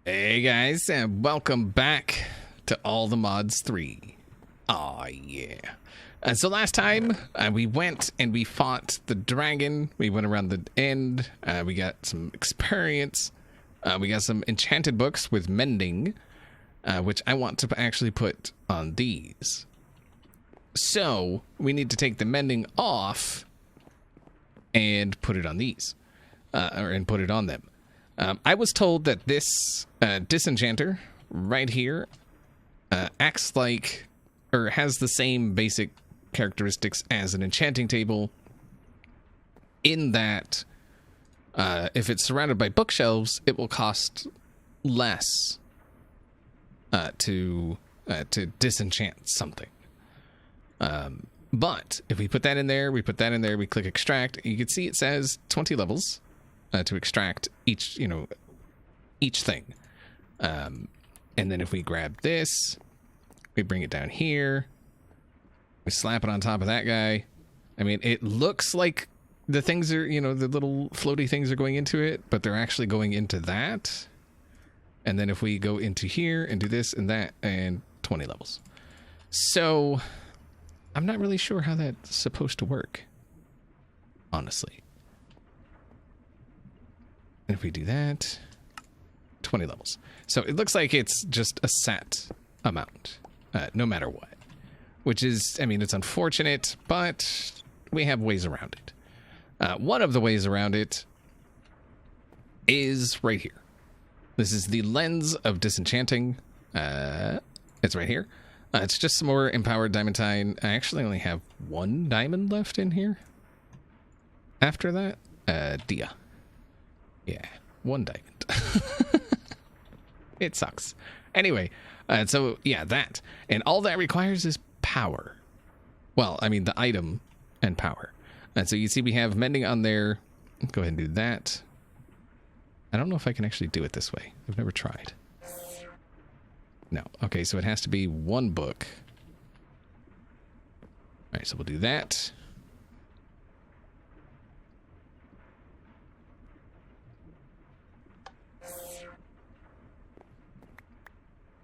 Hey guys, and welcome back to All the Mods 3. Aw, yeah. So last time, we went and we fought the dragon. We went around the end. We got some experience. We got some enchanted books with mending, which I want to actually put on these. So, we need to take the mending off and put it on these. And put it on them. I was told that this disenchanter right here acts like, or has the same basic characteristics as an enchanting table, in that if it's surrounded by bookshelves, it will cost less to disenchant something. But if we put that in there, we click extract, you can see it says 20 levels. To extract each thing. And then if we grab this, we bring it down here, we slap it on top of that guy. I mean, it looks like the things are, the little floaty things are going into it, but they're actually going into that. And then if we go into here and do this and that, and 20 levels. So, I'm not really sure how that's supposed to work, honestly. And if we do that, 20 levels. So it looks like it's just a set amount, no matter what. Which is, I mean, it's unfortunate, but we have ways around it. One of the ways around it is right here. This is the Lens of Disenchanting. It's right here. It's just some more Empowered Diamantine. I actually only have one diamond left in here. After that, Dia. Yeah, one diamond. It sucks. Anyway, so yeah, that. And all that requires is power. Well, I mean, the item and power. And so you see we have mending on there. Go ahead and do that. I don't know if I can actually do it this way. I've never tried. No. Okay, so it has to be one book. All right, so we'll do that.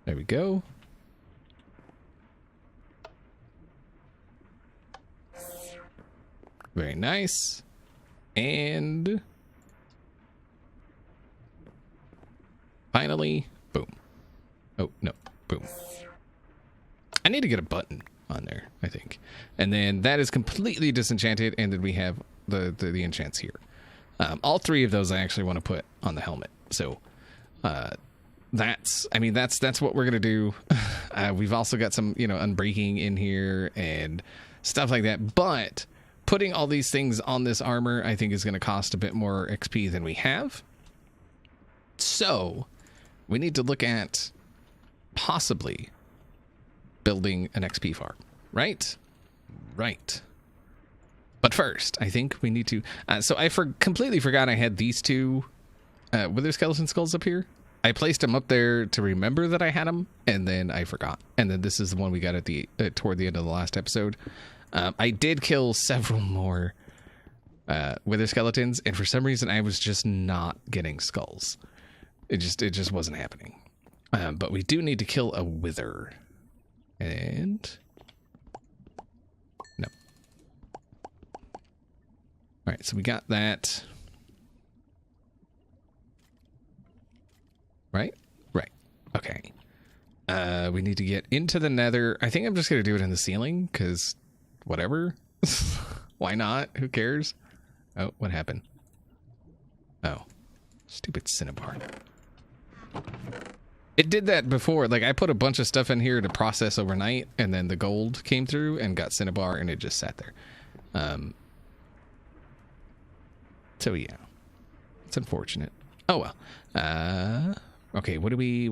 There we go. Very nice. And finally, boom. Oh, no, boom. I need to get a button on there, I think. And then that is completely disenchanted, and then we have the enchants here. All three of those I actually want to put on the helmet. So, that's what we're gonna do. We've also got some unbreaking in here and stuff like that, but putting all these things on this armor I think is going to cost a bit more XP than we have, so we need to look at possibly building an XP farm, right? But first I think we need to so I completely forgot I had these two wither skeleton skulls up here. I placed them up there to remember that I had them, and then I forgot. And then this is the one we got at the toward the end of the last episode. I did kill several more wither skeletons, and for some reason I was just not getting skulls. It just wasn't happening. But we do need to kill a wither. And no. All right, so we got that. Right? Okay. We need to get into the nether. I think I'm just going to do it in the ceiling, because whatever. Why not? Who cares? Oh, what happened? Oh. Stupid cinnabar. It did that before. Like, I put a bunch of stuff in here to process overnight, and then the gold came through and got cinnabar, and it just sat there. So, yeah. It's unfortunate. Oh, well. Okay, what do we?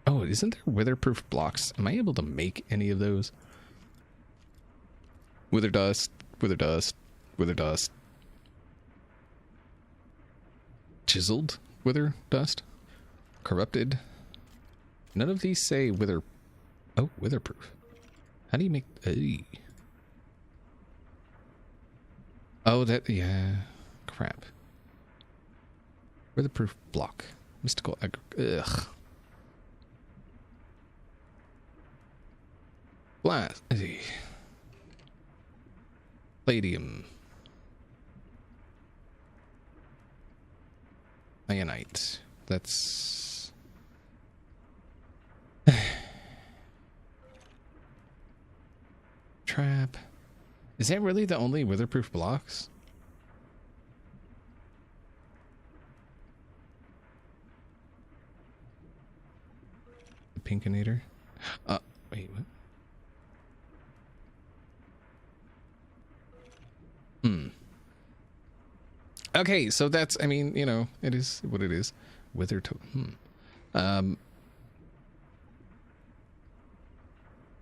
Oh, isn't there witherproof blocks? Am I able to make any of those? Wither dust. Chiseled wither dust. Corrupted. None of these say wither. Oh, witherproof. How do you make? Oh, that, yeah. Crap. Weatherproof block. Mystical. Ugh. Glass. Palladium. Ionite. That's... Trap. Is that really the only witherproof blocks? The Pinkinator? Wait, what? Okay, so that's, I mean, you know, it is what it is. Wither to...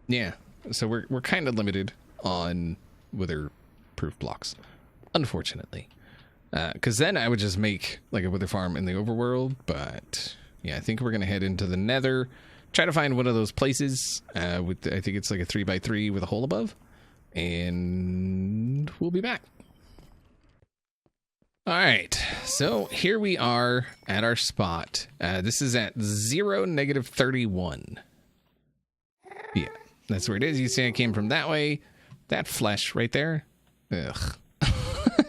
Yeah, so we're kind of limited on wither-proof blocks, unfortunately. Because then I would just make, like, a wither farm in the overworld, but... Yeah, I think we're going to head into the nether, try to find one of those places, with, I think it's like a 3x3 with a hole above, and we'll be back. All right, so here we are at our spot. This is at 0, -31. Yeah, that's where it is. You see I came from that way. That flesh right there. Ugh.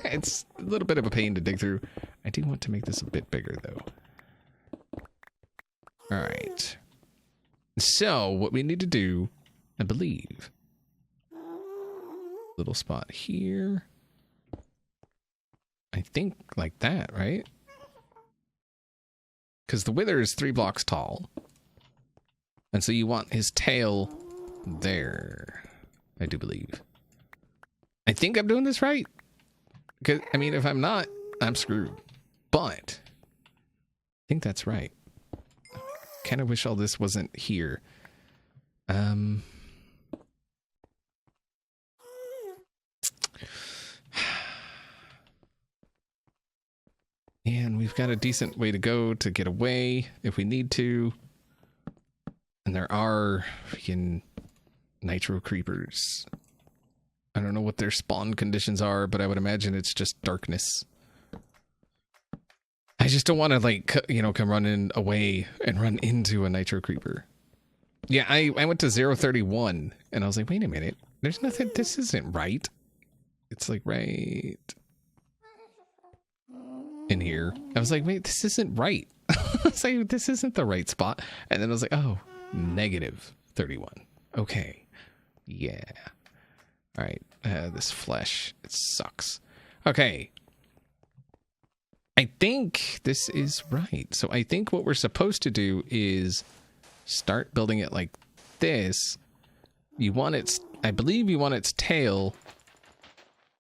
It's a little bit of a pain to dig through. I do want to make this a bit bigger, though. All right. So what we need to do, I believe, little spot here. I think like that, right? Because the wither is 3 blocks tall. And so you want his tail there, I do believe. I think I'm doing this right. Because, I mean, if I'm not, I'm screwed. But I think that's right. Kind of wish all this wasn't here. And we've got a decent way to go to get away if we need to. And there are freaking nitro creepers. I don't know what their spawn conditions are, but I would imagine it's just darkness. I just don't want to, like, you know, come running away and run into a nitro creeper. Yeah, I went to 031 and I was like, wait a minute. There's nothing. This isn't right. It's like right in here. I was like, wait, this isn't right. I was like, this isn't the right spot. And then I was like, oh, -31. Okay. Yeah. All right. This flesh, it sucks. Okay. I think this is right. So I think what we're supposed to do is start building it like this. You want its, I believe you want its tail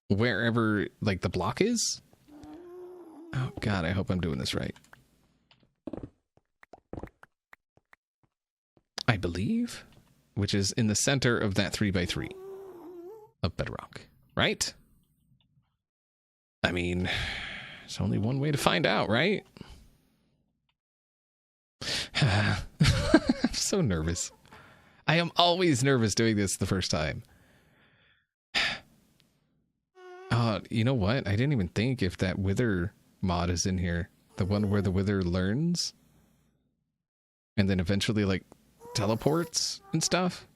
wherever, like, the block is. Oh, God, I hope I'm doing this right. I believe, which is in the center of that 3x3 of bedrock, right? I mean, there's only one way to find out, right? I'm so nervous. I am always nervous doing this the first time. You know what? I didn't even think if that wither mod is in here. The one where the wither learns and then eventually, like, teleports and stuff.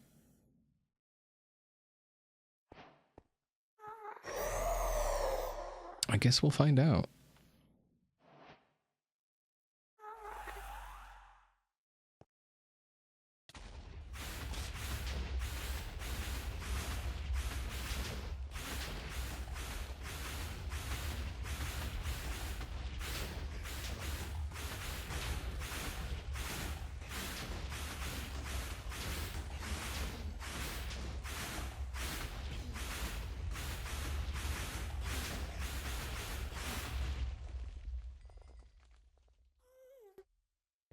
I guess we'll find out.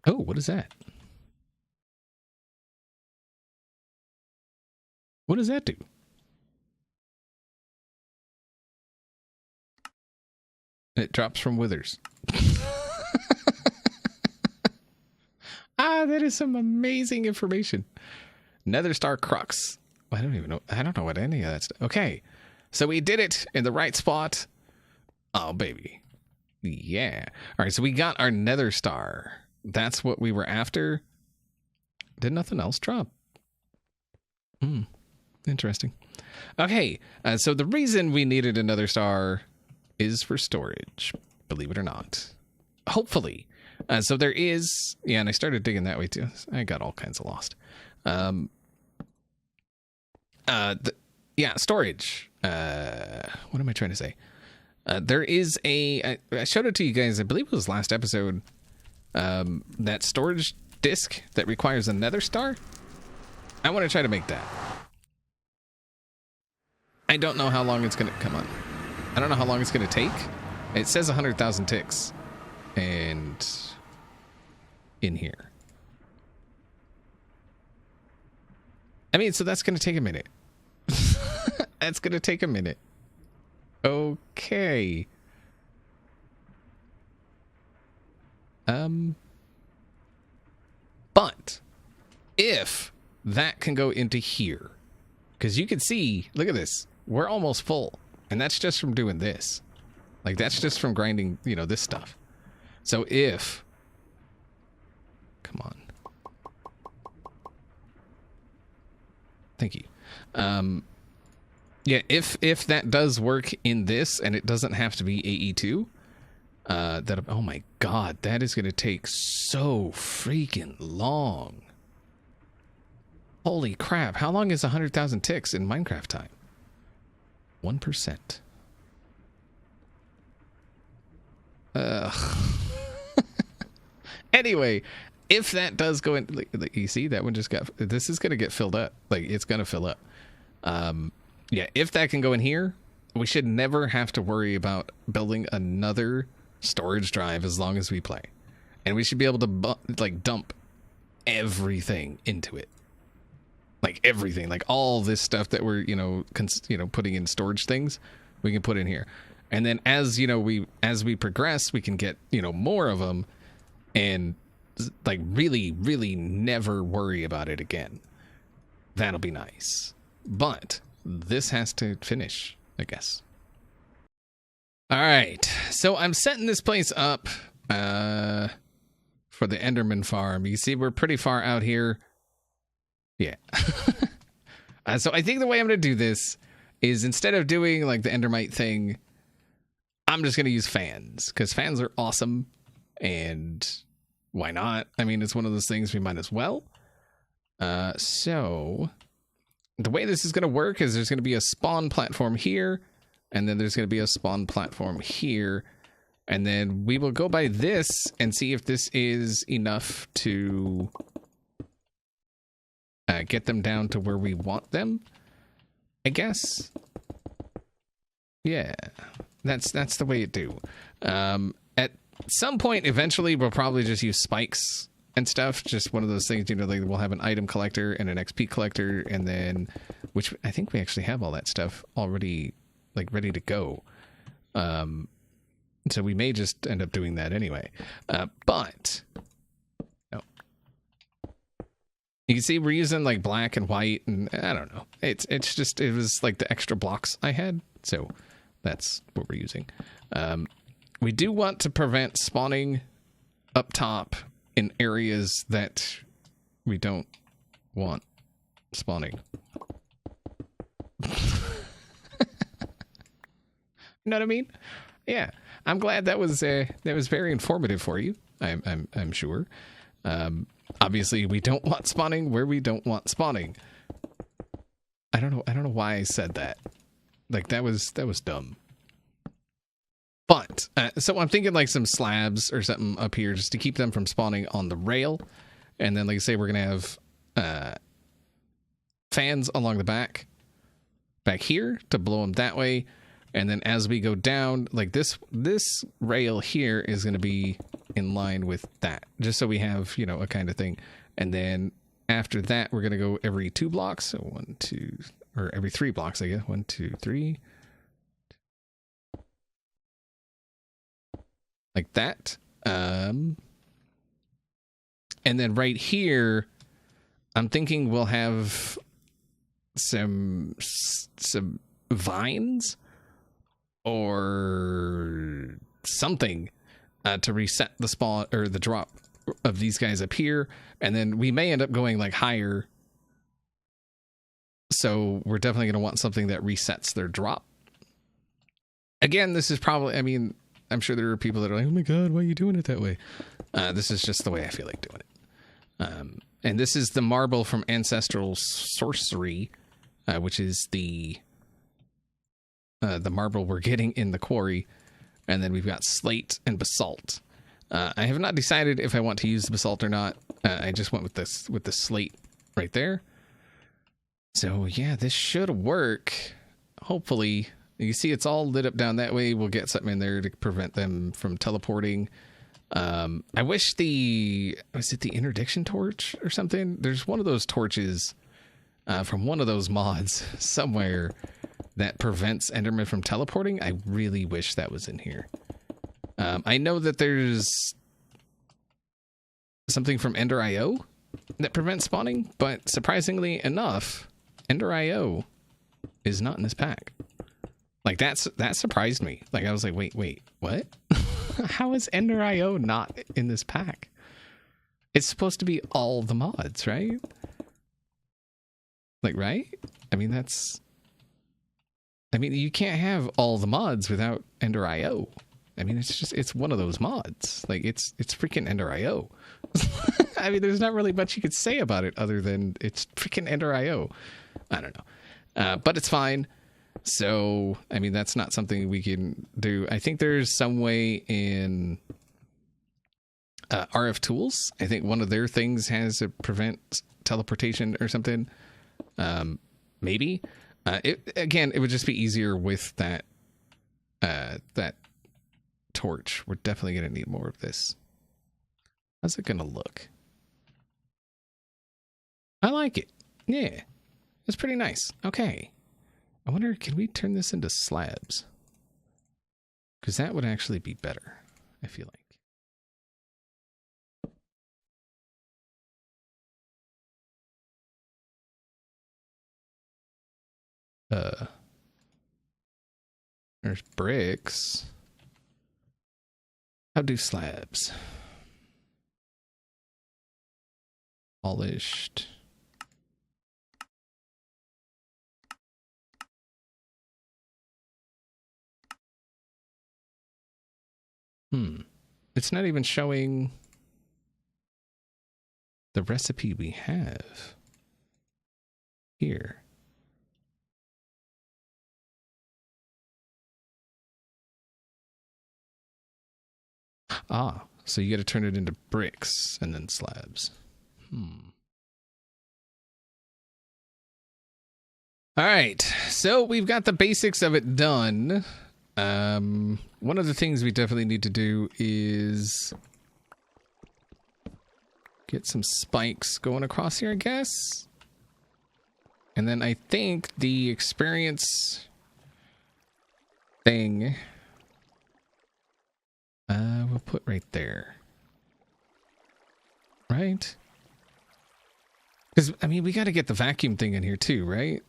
Oh, what is that? What does that do? It drops from withers. That is some amazing information. Nether Star Crux. I don't even know. I don't know what any of that stuff. Okay. So we did it in the right spot. Oh, baby. Yeah. All right. So we got our Nether Star. that's what we were after. Did nothing else drop? Interesting. Okay, so the reason we needed another star is for storage, believe it or not. Hopefully. So there is, yeah, and I started digging that way too. I got all kinds of lost. Storage. What am I trying to say? There is I showed it to you guys, I believe it was last episode, that storage disk that requires a nether star. I want to try to make that. I don't know how long it's going to come on. I don't know how long it's going to take. It says 100,000 ticks. And in here. I mean, so that's going to take a minute. That's going to take a minute. Okay. But if that can go into here, because you can see, look at this. We're almost full. And that's just from doing this. Like, that's just from grinding, this stuff. So if... Come on. Thank you. Yeah, if that does work in this, and it doesn't have to be AE2, oh my god, that is going to take so freaking long. Holy crap, how long is 100,000 ticks in Minecraft time? 1%. Anyway, if that does go in, like, you see that one just got, this is going to get filled up. Like, it's going to fill up. Yeah, if that can go in here, we should never have to worry about building another storage drive as long as we play. And we should be able to dump everything into it. Like everything, like all this stuff that we're, putting in storage things, we can put in here. And then as we progress, we can get, more of them and like really, really never worry about it again. That'll be nice. But this has to finish, I guess. All right. So I'm setting this place up for the Enderman farm. You see, we're pretty far out here. Yeah. So I think the way I'm going to do this is instead of doing like the Endermite thing, I'm just going to use fans because fans are awesome. And why not? I mean, it's one of those things we might as well. So the way this is going to work is there's going to be a spawn platform here. And then there's going to be a spawn platform here. And then we will go by this and see if this is enough to get them down to where we want them, I guess. Yeah, that's the way you do. At some point, eventually, we'll probably just use spikes and stuff. Just one of those things, like we'll have an item collector and an XP collector, and then, which I think we actually have all that stuff already, like ready to go. So we may just end up doing that anyway. But no. You can see we're using like black and white, and I don't know. It was like the extra blocks I had, so that's what we're using. We do want to prevent spawning up top in areas that we don't want spawning. You know what I mean? Yeah, I'm glad that was very informative for you. I'm sure. Obviously, we don't want spawning where we don't want spawning. I don't know why I said that. Like that was dumb. But so I'm thinking like some slabs or something up here just to keep them from spawning on the rail, and then like I say, we're gonna have fans along the back here to blow them that way. And then as we go down, like this rail here is going to be in line with that, just so we have, a kind of thing. And then after that, we're going to go every 2 blocks. So 1, 2, or every 3 blocks, I guess. 1, 2, 3. Like that. And then right here, I'm thinking we'll have some vines or something to reset the spawn or the drop of these guys up here, and then we may end up going like higher. So we're definitely going to want something that resets their drop. Again, this is probably, I mean, I'm sure there are people that are like, oh my God, why are you doing it that way? This is just the way I feel like doing it. And this is the marble from Ancestral Sorcery, which is the marble we're getting in the quarry. And then we've got slate and basalt. I have not decided if I want to use the basalt or not. I just went with the slate right there. So yeah, this should work. Hopefully. You see it's all lit up down that way. We'll get something in there to prevent them from teleporting. I wish was it the interdiction torch or something? There's one of those torches from one of those mods somewhere that prevents Enderman from teleporting. I really wish that was in here. I know that there's something from Ender IO that prevents spawning, but surprisingly enough, Ender IO is not in this pack. Like that surprised me. Like I was like, wait, what? How is Ender IO not in this pack? It's supposed to be all the mods, right? Like, right? I mean, you can't have all the mods without Ender IO. I mean, it's one of those mods. Like it's freaking Ender IO. I mean, there's not really much you could say about it other than it's freaking Ender IO. I don't know. But it's fine. So, I mean, that's not something we can do. I think there's some way in RF Tools. I think one of their things has to prevent teleportation or something. Maybe. It would just be easier with that torch. We're definitely going to need more of this. How's it going to look? I like it. Yeah. It's pretty nice. Okay. I wonder, can we turn this into slabs? Because that would actually be better, I feel like. There's bricks. How do slabs? Polished. It's not even showing the recipe we have here. Ah, so you got to turn it into bricks and then slabs. All right, so we've got the basics of it done. One of the things we definitely need to do is get some spikes going across here, I guess. And then I think the experience thing we'll put right there. Right? Because, I mean, we got to get the vacuum thing in here too, right?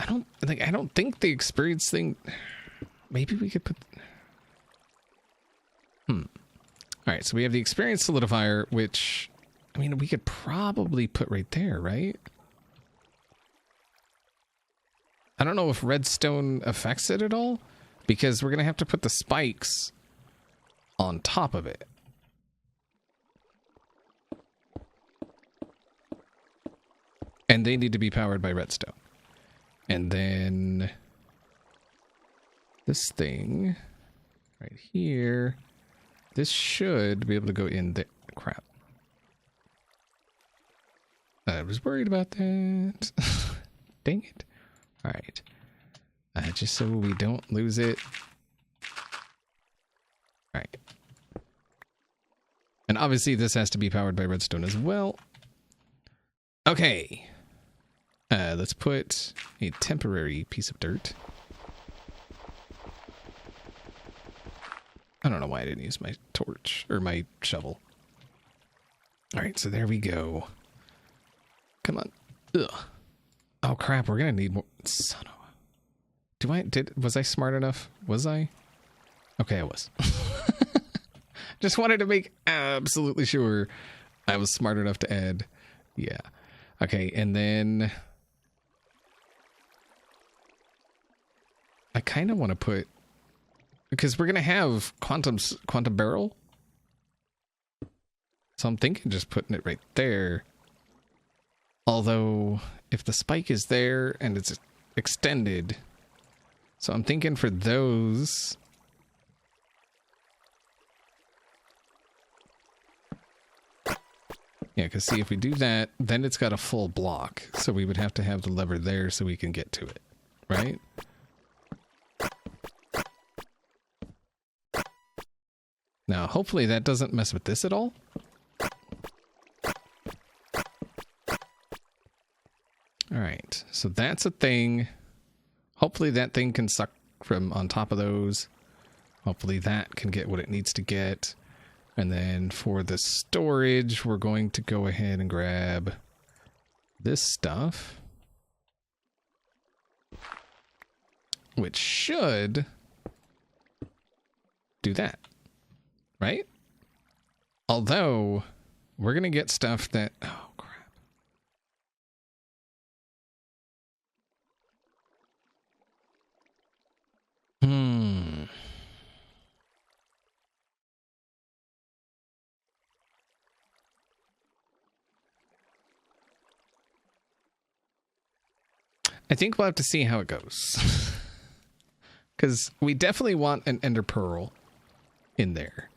I don't think the experience thing. Maybe we could put. All right, so we have the experience solidifier, which, I mean, we could probably put right there, right? I don't know if redstone affects it at all, because we're gonna have to put the spikes on top of it. And they need to be powered by redstone. And then this thing right here, this should be able to go in there. Crap. I was worried about that. Dang it. All right. Just so we don't lose it. All right. And obviously this has to be powered by redstone as well. Okay. Let's put a temporary piece of dirt. I don't know why I didn't use my torch or my shovel. All right, so there we go. Come on. Ugh. Oh crap, we're gonna need more. Son of a... Was I smart enough? Was I? Okay, I was. Just wanted to make absolutely sure I was smart enough to add. Yeah. Okay, and then I kind of want to put, because we're going to have quantum barrel. So I'm thinking just putting it right there. Although if the spike is there and it's extended, so I'm thinking for those, yeah, because see, if we do that, then it's got a full block. So we would have to have the lever there so we can get to it, right? Now, hopefully that doesn't mess with this at all. All right, so that's a thing. Hopefully that thing can suck from on top of those. Hopefully that can get what it needs to get. And then for the storage, we're going to go ahead and grab this stuff, which should do that, right? Although we're going to get stuff that, oh crap. I think we'll have to see how it goes. Because we definitely want an ender pearl in there.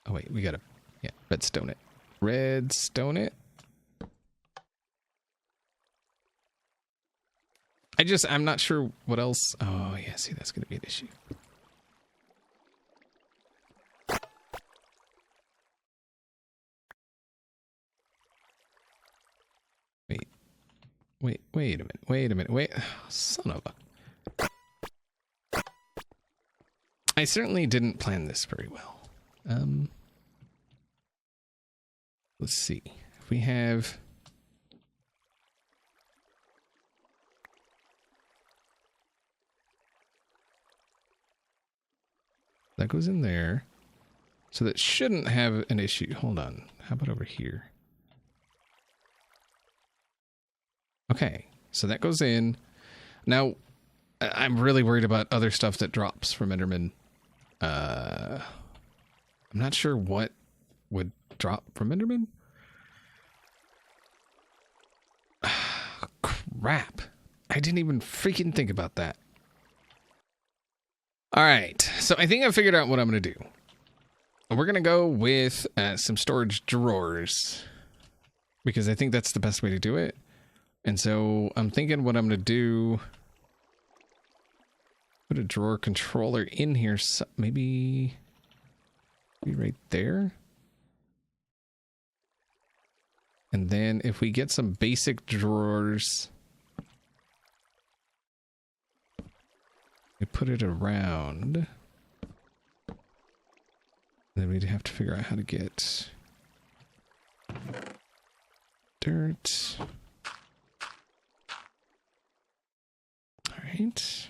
Oh wait, we gotta, yeah, redstone it. Redstone it. I'm not sure what else. Oh yeah, see, that's gonna be an issue. Wait a minute. Son of a. I certainly didn't plan this very well. Let's see. If we have, that goes in there. So that shouldn't have an issue. Hold on. How about over here? Okay, so that goes in. Now, I'm really worried about other stuff that drops from Enderman. I'm not sure what would drop from Enderman. Crap. I didn't even freaking think about that. All right, so I think I figured out what I'm going to do. We're going to go with some storage drawers, because I think that's the best way to do it. And so I'm thinking what I'm going to do, put a drawer controller in here. So maybe right there. And then if we get some basic drawers, we put it around. Then we'd have to figure out how to get dirt. Right.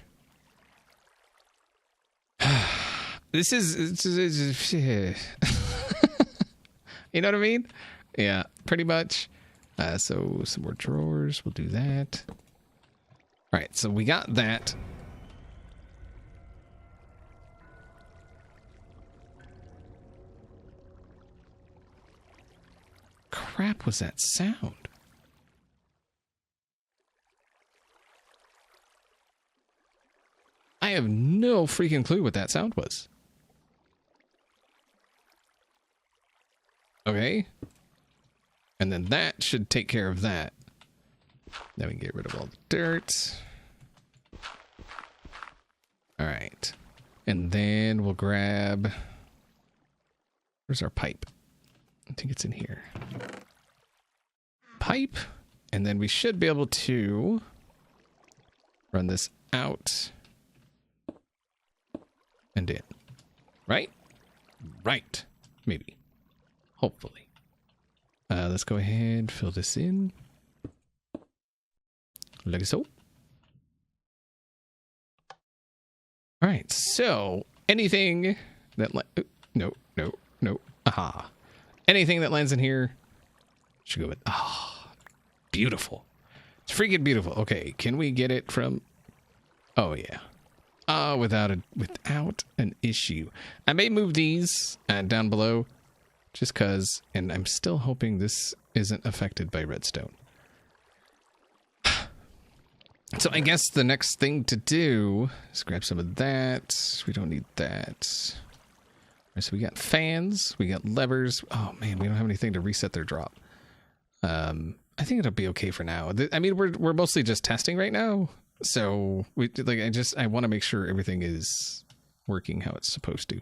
This is you know what I mean? Yeah, pretty much. So some more drawers. We'll do that. All right, so we got that. Crap was that sound? I have no freaking clue what that sound was. Okay. And then that should take care of that. Then we can get rid of all the dirt. All right. And then we'll grab... Where's our pipe? I think it's in here. Pipe. And then we should be able to run this out and in. Right? Right. Maybe. Hopefully. Let's go ahead, fill this in. Like so. All right, so anything that no, aha, anything that lands in here should go with beautiful. It's freaking beautiful. Okay, can we get it from? Oh yeah, without an issue. I may move these down below, just cause, and I'm still hoping this isn't affected by redstone. So I guess the next thing to do is grab some of that. We don't need that. All right, so we got fans, we got levers. Oh man, we don't have anything to reset their drop. I think it'll be okay for now. I mean, we're mostly just testing right now, so I want to make sure everything is working how it's supposed to.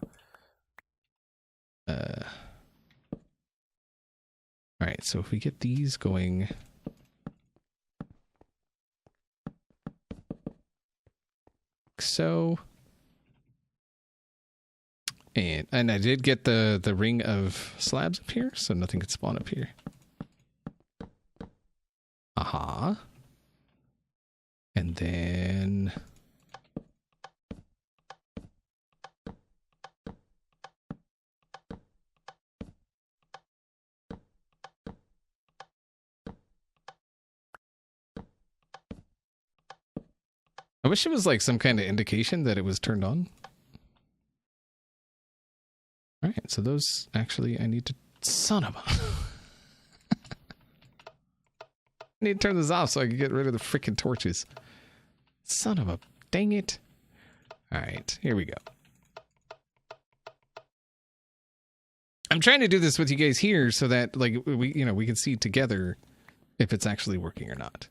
All right, so if we get these going. So, and I did get the ring of slabs up here, so nothing could spawn up here. Aha. And then I wish it was like some kind of indication that it was turned on. All right, so those actually I need to, son of a I need to turn this off so I can get rid of the freaking torches. Son of a, dang it. All right, here we go. I'm trying to do this with you guys here so that like we can see together if it's actually working or not.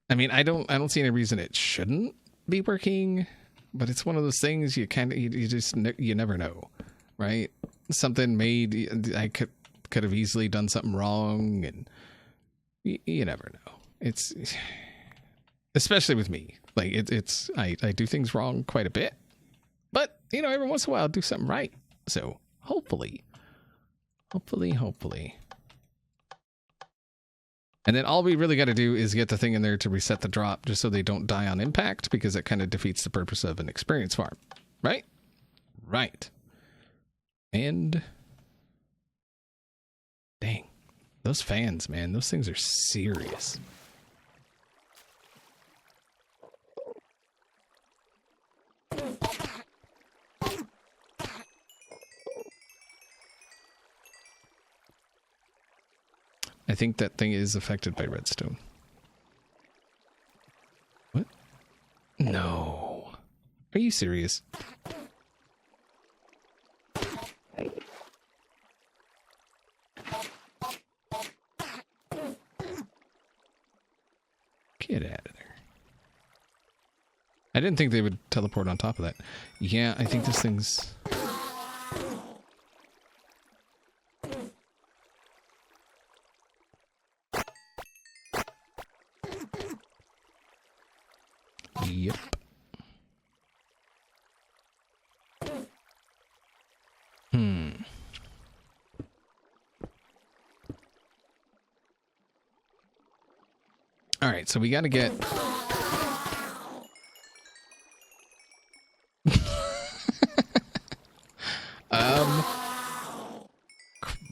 I mean, I don't see any reason it shouldn't be working, but it's one of those things you never know, right? Something made, I could have easily done something wrong, and you never know. It's especially with me, like I do things wrong quite a bit, but every once in a while I'll do something right. So hopefully. And then all we really got to do is get the thing in there to reset the drop just so they don't die on impact, because it kind of defeats the purpose of an experience farm. Right? Right. And dang, those fans, man, those things are serious. I think that thing is affected by redstone. What? No. Are you serious? Get out of there. I didn't think they would teleport on top of that. Yeah, I think this thing's... Yep. All right, so we got to get...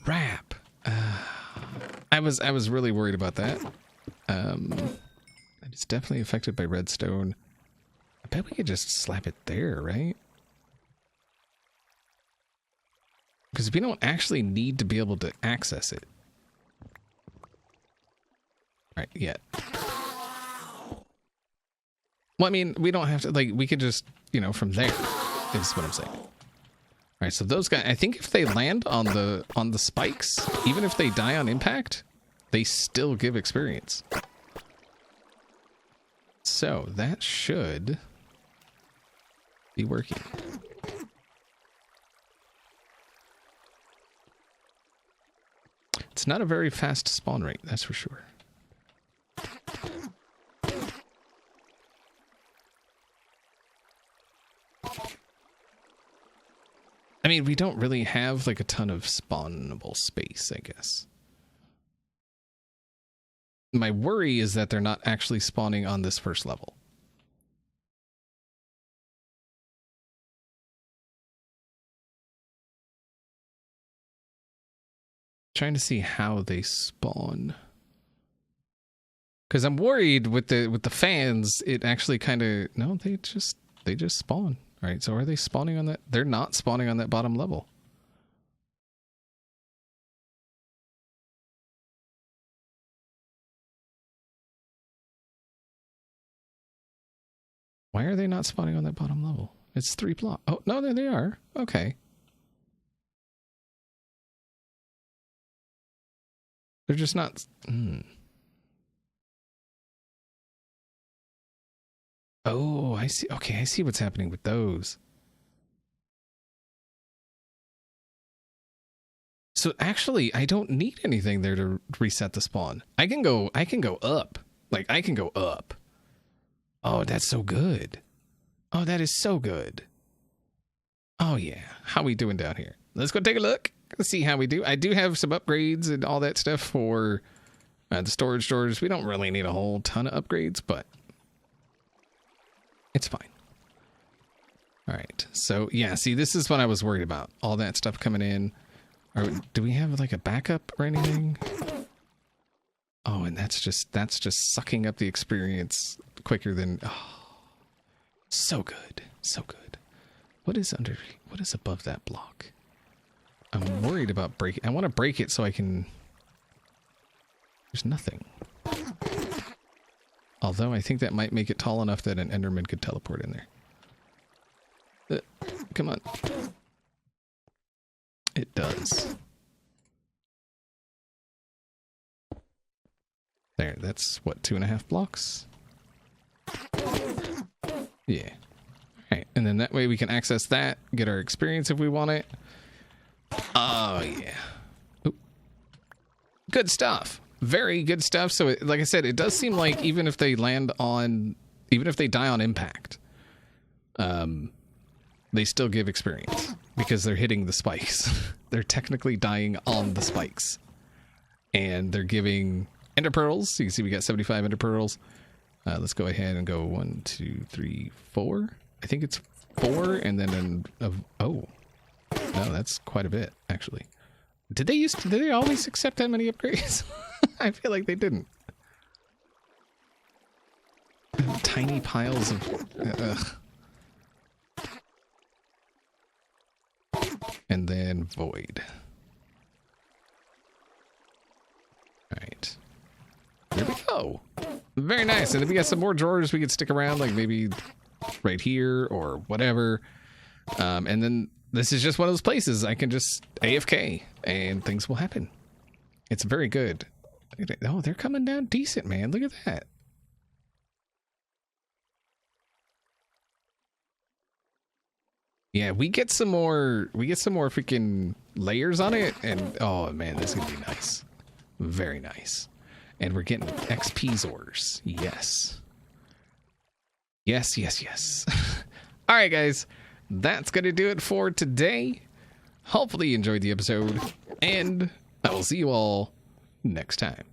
Crap. I was really worried about that. It's definitely affected by redstone. I bet we could just slap it there, right? Because we don't actually need to be able to access it. Right, yet. Well, I mean, we don't have to, like, we could just, from there, is what I'm saying. All right, so those guys, I think if they land on the spikes, even if they die on impact, they still give experience. So that should be working. It's not a very fast spawn rate, that's for sure. I mean, we don't really have like a ton of spawnable space, I guess. My worry is that they're not actually spawning on this first level. Trying to see how they spawn. Because I'm worried with the fans, it actually kind of... No, they just spawn. All right, so are they spawning on that? They're not spawning on that bottom level. Why are they not spawning on that bottom level? It's 3 blocks. Oh, no, there they are. Okay. They're just not... Oh, I see. Okay, I see what's happening with those. So actually, I don't need anything there to reset the spawn. I can go up. Like, I can go up. Oh, that's so good. Oh, that is so good. Oh, yeah. How we doing down here? Let's go take a look. Let's see how we do. I do have some upgrades and all that stuff for the storage doors. We don't really need a whole ton of upgrades, but it's fine. All right. So, yeah, see, this is what I was worried about. All that stuff coming in. Do we have, like, a backup or anything? Oh, and that's just sucking up the experience quicker than... Oh, so good. So good. What is above that block? I'm worried about breaking... I want to break it so I can... There's nothing. Although I think that might make it tall enough that an Enderman could teleport in there. Come on. It does. There, that's what, 2.5 blocks? Yeah. Alright, and then that way we can access that, get our experience if we want it. Oh, yeah. Oop. Good stuff. Very good stuff. So, like I said, it does seem like even if they die on impact, they still give experience because they're hitting the spikes. They're technically dying on the spikes. And they're giving ender pearls. So you can see we got 75 ender pearls. Let's go ahead and go 1, 2, 3, 4. I think it's 4 and then oh. No, that's quite a bit, actually. Did they always accept that many upgrades? I feel like they didn't. Tiny piles of... And then void. Alright. There we go. Very nice. And if we got some more drawers we could stick around, like maybe right here or whatever. And then this is just one of those places I can just AFK and things will happen. It's very good. Oh, they're coming down decent, man. Look at that. Yeah, we get some more freaking layers on it, and oh man, this is gonna be nice. Very nice. And we're getting XP Zors. Yes. Yes, yes, yes. All right, guys. That's gonna do it for today. Hopefully you enjoyed the episode, and I will see you all next time.